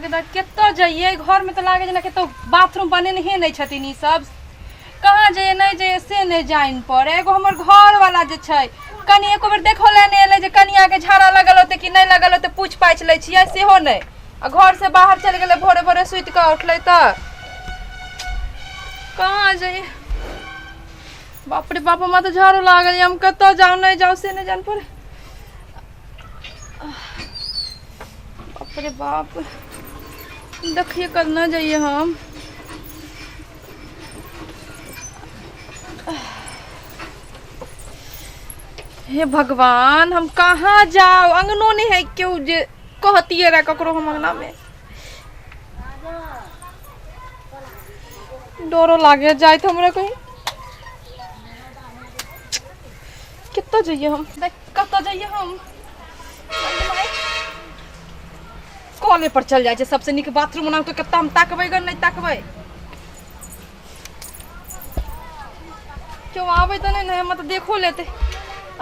केतो जाइए घर में तो लागे जना केतो बाथरूम बने नहीं छथिन ई सब कहाँ जाइए नहीं जाइए से नहीं जाइन पर एगो हमर घर वाला जे छै कनी एको बेर देखो ले नहीं एले जे कनिया के झाड़ा लगल होते कि नहीं लगल होते पूछ पाछ ले छियै सेहो नहीं आ घर से बाहर चल गेले भोरे भोरे सुत के उठले त कहाँ जाइए बाप रे बाप हम तो झाड़ू लागल हम कतो जाऊ नहीं जाऊ से नहीं जान पर बाप रे बाप देखिए कल न जाइए हम हे भगवान हम कहाँ जाओ अंगनो नहीं है क्यों जे कहती है ककरो हम अंगना में डरो लागे जाए तो हमरा कहीं कितना जाइए हम कत जाइए हम कॉले पर चल जाए सबसे निक बाथरूम बना तो कत्ता हम ताकबै ग नहीं ताकबै क्यों आवे तो नहीं हम तो देखो लेते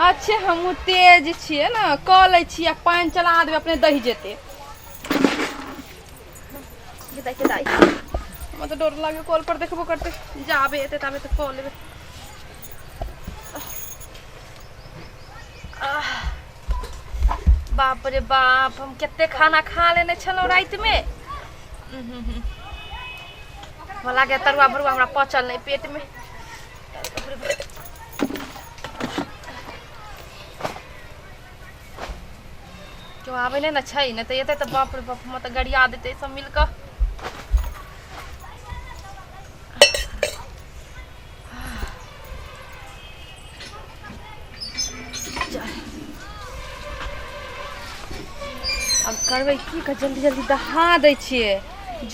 अच्छे हम तेज छिए ना क ले छिए पानी चला देबे अपने दही जेते के दाई हम तो डर लागे कॉल पर देखबो करते जाबे एते तबे तो कॉल लेबे बाप रे बाप हम कितने खाना खा लेने छलो रात में भला के तरुआ भरुआ हमरा पचल नहीं पेट में क्यों आवे नहीं ना छै नहीं तो ये तो बाप रे बाप हम तो गड़िया देते सब मिलकर अब करबै की का जल्दी जल्दी दहा दै छियै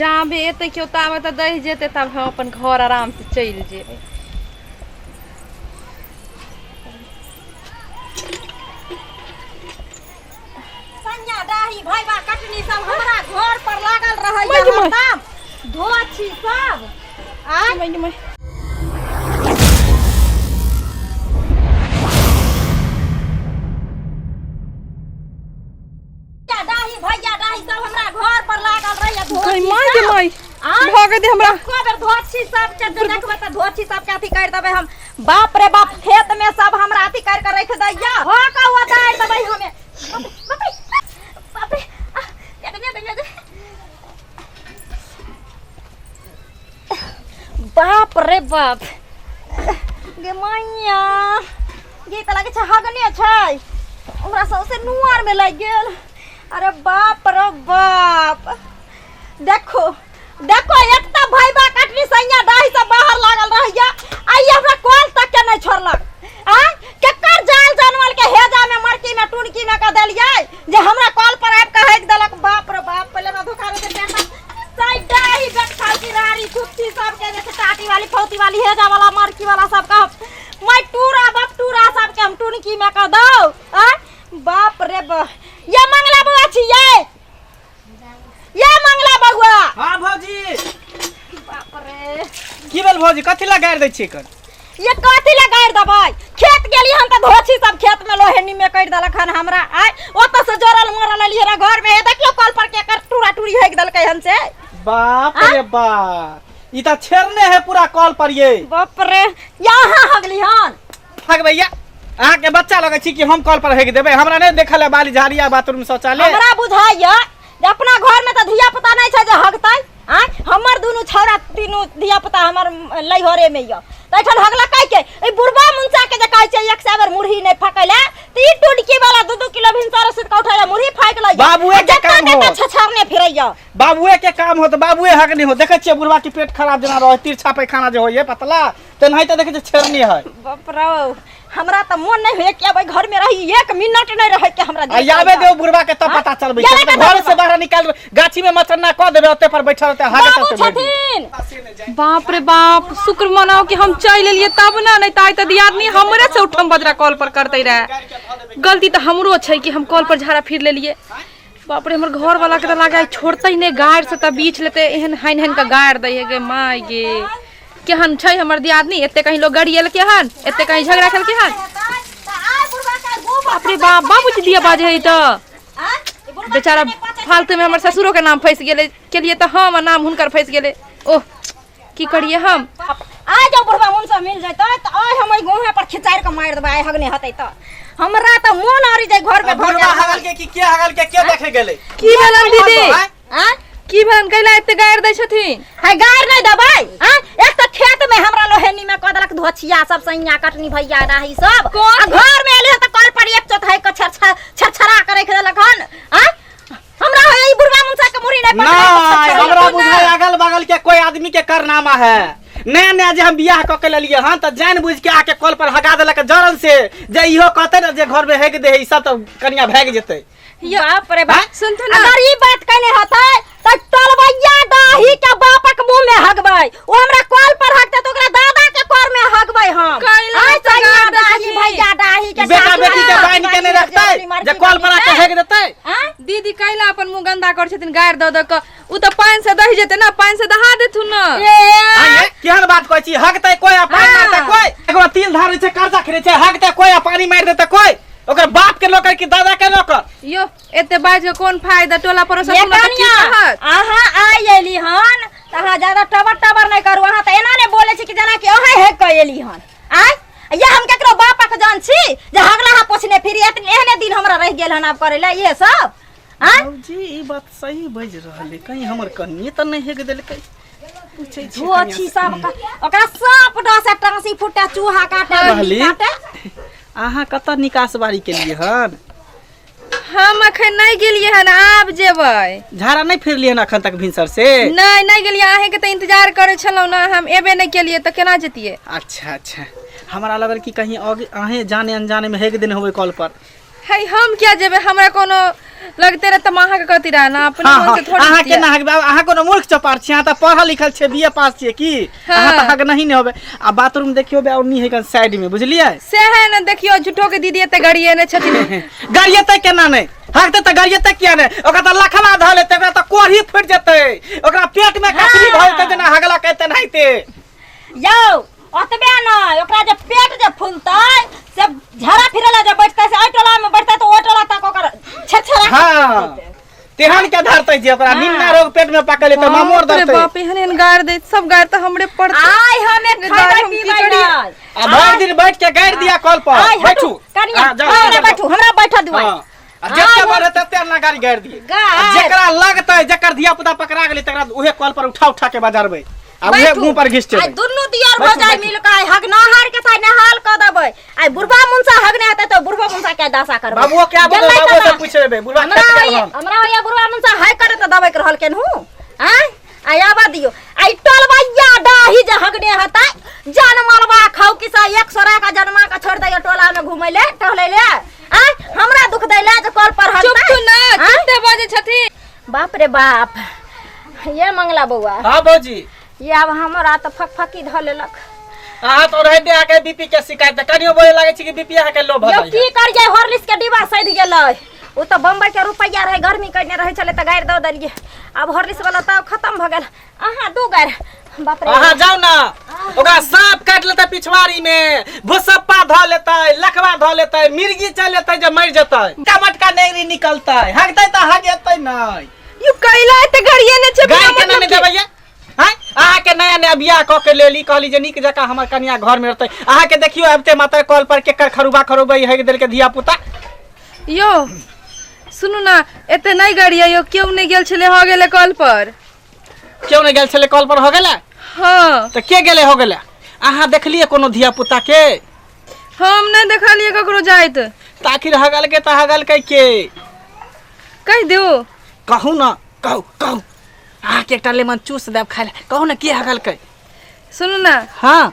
जाबे एते केओ ताबे त दहि जेते तब हम अपन घर आराम से चलि जेबै सन्या दाही भाईबा कटनी सब हमरा घर पर लागल रहै हरदम धोछी सब आ मैं भागे दे हमरा को बेर धोछी सब के देखबे त धोछी सब के अथी कर देबे हम बाप रे बाप खेत में सब हमरा अथी कर के रख दैया हो का हुआ दार देबे हमें बाप रे बाप रे बाप गे मैया गे त लागे छ हगने छै हमरा सबसे नुआर में लग गेल अरे बाप रे बाप देखो देखो एकता भाईबा कटनी सैया दाही से बाहर लागल रहिया आई हमरा कॉल तक के नहीं छोड़लक आ केकर जाल जानवर के हेजा में मरकी में टुनकी में का देलिए जे हमरा कॉल पर आब के हेक देलक बाप रे बाप पहले ना धोखा दे बेटा साइड दाही बैठा की रारी छुट्टी सब के देखे टाटी वाली फौती वाली हेजा वाला मरकी वाला सब का मैं टूरा बाप टूरा सब के हम टुनकी में का दो आ बाप रे बाप ये मंगला बुआ छिए ये मंगला बगुआ हां भौजी बाप रे की भेल भौजी कथि ला गाड़ दै छी कर ये कथि ला गाड़ दबै खेत गेली हम त धोछी सब खेत में लोहेनी में कट देलक हन हमरा आय ओत से जोरल मरल लिये रे घर में देखियो कॉल पर के कर टूरा टूरी हेक देलकै हन से बाप रे बाप ई त छेरने है पूरा कॉल पर ये बाप रे यहां हगली हन फग भैया आ के बच्चा लगे छी कि हम कॉल पर हेक देबे हमरा नहीं देखल है बाली झाड़िया बाथरूम शौचालय हमरा बुझाइया अपना घर में तो धिया पुता नहीं छै जे हगतै आ हमर दुनु छौरा तीनू धिया पुता हमर लइहरे में य तैठन हगला काई के ए बुढ़बा मुंचा के जे कहै छै एक सेवर मुरही नहीं फकैले ती टुडकी वाला 2-2 किलो भिनसर सुत के उठाया मुरही फाक लइया बाबूए के काम हो छछारने फिरैया बाबूए के काम हो तो बाबूए हगनी हो देखे छिए बुढ़वा के पेट खराब जना रहे तिरछा पैखाना जे होय पतला त नहीं त देखे छ छेरनी है बाप रे हमरा त मन नहीं होय के अब घर में रही 1 मिनट नहीं रहे के हमरा आबे देव बुढ़वा के तब पता चलबे घर से बाहर निकाल गाछी में मचन्ना क देबे ओते पर बैठल रहते हागत छथिन बाप रे बाप शुक्र मनाओ कि हम चल एलिए तब ना नहीं ताई त दियादनी हमरे से उठम बजरा कॉल पर करते रहे गलती तो हमरो छै कि हम कॉल पर झाड़ा फिर लेलिए बाप रे हमर घर वाला के त लागे छोड़ते ही नहीं गाड़ से त बीच लेते एहन हाइन हाइन का गाड़ दे गे माय गे केहन छै हमर दियादनी एते कहीं लोग गड़ियल के हन एते कहीं झगड़ा खेल के हन बाप रे बाप बाबूजी दिया बाजे है त बेचारा फालतू में हमर ससुरो के नाम फंस गेले के लिए तो हम नाम हुनकर फंस गेले। ओह की करिए हम। आ जाओ बुढ़वा मुन से मिल जाता तो आज हम गोहे पर खिचार के मार देबा हगने हतै त हमरा त मोन आरी जाय घर में बुढ़वा हगल के की हगल के देखे गेले की भेलन दीदी हां की भेलन कैला एते गायर दै छथिन। है गायर नहीं दबाई हां एक त खेत में हमरा लोहेनी में क देलक धोछिया सब सैया कटनी भैया राही सब घर में एले त कल पर एक चौथाई क छरछरा करे देलक हन। हां हमरा है बुढ़वा मुंसा के मुरी नहीं पकड़ हमरा बुझाय अगल बगल के कोई आदमी के करनामा है। नया नया जे हम बियाह क के लेलिए हन त जान बुझ के आके कॉल पर हगा देलक जरन से जे इहो कहते न जे घर में हेग दे ई सब त कनिया भाग जेते। यो आप रे बात सुन तो ना अगर ई बात कहने हतै त टलबैया दाही के बापक मुंह में हगबै ओ हमरा कॉल पर हगते त ओकरा दादा के कोर में हगबै हम। कैला सैया दाही भैया दाही के बेटा बेटी के बाइन के नहीं रखते जे कॉल पर आके हेग देते। दीदी कैला अपन मुंह गंदा कर छथिन गायर द द क उ त पानी से दही जेते ना पानी से दहा देथु न। आये केहन बात कहै छी हगते कोई पानी मारते कोई एगो तिल धारे छै कर्जा खरे छै हगते कोई पानी मार देते कोई ओकर बाप के नौकर की दादा के नौकर। यो एते बाज के कोन फायदा टोला पर सब सुन की कहत आहा आई एली हन तहा ज्यादा टबर नहीं करू अहा त एना ने बोले छी कि जना कि ओहे हे क एली हन। आय या हम केकरो बापा के जान छी जे हगला हा पोछने फिर एहने दिन हमरा रह गेल हन आप करे ला ये सब। हां जी ई बात सही बज रहले कहीं हमर कन्ये त नहीं हेग देलकै पूछै छी वो छी सब ओकरा सांप डसे टांसी फुटे चूहा काटे रहली काटे। आहा कत निकास बारी के लिए हन हम अखन नहीं गेलिए हन आब जेबै झाड़ा नहीं फिरलिए हन अखन तक भिनसर से नहीं गेलिए आहे के त इंतजार करे छलौ ना हम एबे नहीं केलिए त केना जतिए। अच्छा हमरा लगल कि कहीं आहे जाने अनजाने में हेग दिन होवे कॉल पर है हम क्या जेबे हमरा कोनो लगते रे तमाहा के कति रहना अपने मन से थोड़ी आहा के ना हग आहा कोनो मूर्ख चपार छी आ त पढ़ल लिखल छे बीए पास छी की आहा त हग नहीं होबे आ बाथरूम देखियो बे और नी है साइड में बुझलिए से है न देखियो झूठो के दीदी एते गड़िए ने छथिन गड़िएते केना नहीं हगते त गड़िएते किया ने ओकरा त लखना ध लेते ओकरा त कोढ़ी फुट जते ओकरा पेट में कसरी भ जेते जना हगला कहते नहिते यो ओतबे न ओकरा जे पेट जे फुलतै से झरा फिरला जे बैठतै से ओटला में बैठतै तो ओटला तक ओकर छछरा। हां तेहन के धरतै जे ओकरा निन्ना रोग पेट में पकले त मामोर दतै। अरे बाप एहन गार दे सब गार त हमरे पड़त आय हमें खाई पीबै नहीं आ भर दिन बैठ के गाड़ दिया कॉल पर बैठू कनिया हमरा बैठू हमरा बैठा दियो आ जेते बरे तते ना गाड़ी गाड़ दिए जेकरा लगतै जेकर धिया पुता पकड़ा गेलै तकरा उहे कॉल पर उठा के बाजारबै आ उहे मुंह पर घिसते आई दुन्नु दियार हो जाय मिल के हग नहार के थाय नहाल क देबै आई बुढ़वा मुंसा हगने हतै तो बुढ़वा मुंसा के दासा करबै बाबू क्या बोल बाबू से पूछबे बुढ़वा हमरा होया बुढ़वा मुंसा हाय करे त दबै के रहल केनहु। हैं आई आबा दियो आई टोलबैया डाही जे हगने हतै जान मालवा खाउ किसा 100 का जन्मा का छोड़ दे टोला में घुमै ले टहलै ले आ हमरा दुख दैला जे कॉल पर हगतै चुप ना कितने बजे छथि बाप रे बाप ये मंगला बउआ। हां भौजी ये अब हमरा त फकफकी ध लेलक आ तो रह दे आके बीपी के शिकायत कनियो बोले लागे छी कि बीपी आके लो भलाई। यो की कर जाय हॉर्लिक्स के डिब्बा सध गेलै उ त बम्बई के रुपैया रहे गर्मी करने रहे छले त गायर द देलिए अब हॉर्लिक्स वाला त खत्म भ गेल। आहा दू गायर बाप रे आहा जाओ ना ओकरा सांप काट लेतै पिछवाड़ी में भुसप्पा ध लेतै लखवा ध लेतै मिर्गी चल लेतै जे मर जेतै टमटका नेगरी निकलतै हगतै त हगेतै नै यू कैला एते गड़िए ने छे गाय के नहीं देबै हैं आहा के नया नया बियाह क के लेली कहली जे निक जका हमर कन्या घर में रहतै आहा के देखियो अबते माता कॉल पर केकर खरुबा हेग देल के धिया पुता। यो सुनु ना एते नहीं गड़िए यो क्यों नहीं गेल छले हो गेले कॉल पर क्यों नहीं गेल छले कॉल पर हो गेला। हां त के गेले हो गेला आहा देखलिए कोनो धिया पुता के हम नहीं देखलिए ककरो जाइत ताखिर हगल के त हगल के कह दो कहू ना कहू आ के एकटा लेमन चूस देब खाइला कहू ना के हगल के सुनु ना हां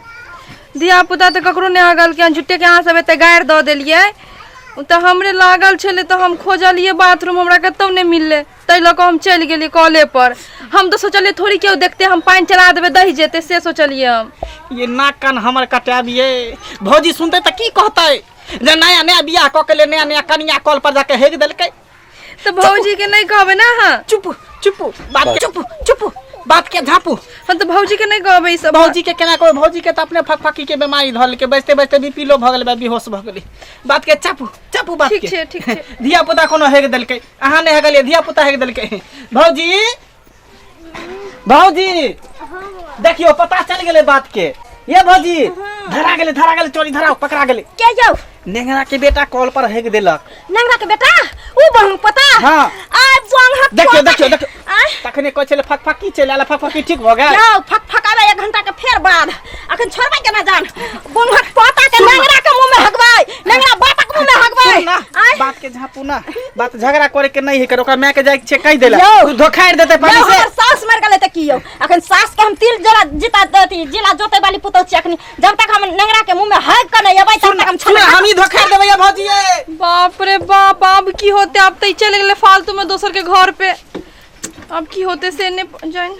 धिया पुता त ककरो नहीं हगल के झुट्टे के अहाँ सब एते गायर द देलिए त हमरे लागल छले त हम खोजलिए बाथरूम हमरा कतौ नहीं मिलले तै ल हम चल गेली कॉले पर हम तो सोचलिए थोड़ी केउ देखते हम पानी चला देबे दही जेते से सोचलिए हम ये नाक कान हमर कटाबिए भौजी सुनते त की कहतै जे नया नया बियाह क के ले नया नया कन्या कॉल पर जाके हेग देलकै तो भौजी के नहीं कहबे ना। हां चुप बात चुप बात के झापू। हम तो भौजी के नहीं कहबै ई सब। भौजी के केना कहबै? भौजी के तो अपने फकफकी के बीमारी धल के बैठते बैठते बीपी लो भ गेल बा, बेहोश भ गेली। बात के चापू चापू बात ठीक के। छै ठीक छै। धिया पुता कोनो हेग देलकै, अहाँ नहीं हेगलिए, धिया पुता हेग देलकै। भौजी भौजी देखियो पता चल गेलै बात के। ये भौजी धरा गेले चोरी धरा पकड़ा गेले। के जाओ? नेंगरा के बेटा कॉल पर हेग देलक। नंगरा के बेटा ऊ बहु पता? हाँ। आ बंग हट। देखियो आय तखने कहै छले फकफकी चले आला, फकफकी ठीक भ गेल। जाओ फकफकाबे 1 घंटा के फेर बाद। अखन छोड़बै केना जान? बंग हट पोता के नंगरा के मुंह में हगबै, नंगरा बापा के मुंह में हगबै। सुन ना, बात के झापू ना, बात झगड़ा करे के नहीं है कर, ओकरा मैं के जाय छै कह देला। यौ। तू धोखाड़ देते पानी से। हमर सास मर गेलै त की यौ? अखन सास के हम तिल जला जीता देती, जिला जोते वाली पुतौ छी अखनी। जब तक हम नंगरा के मुंह में हग के नहीं अबै तब तक हम सुन हम ही धोखाड़ देबै या भौजी। बाप रे बाप, अब की होते? अब तो चले गेले फालतू में दोसर के घर पे। अब की होते से ने जान।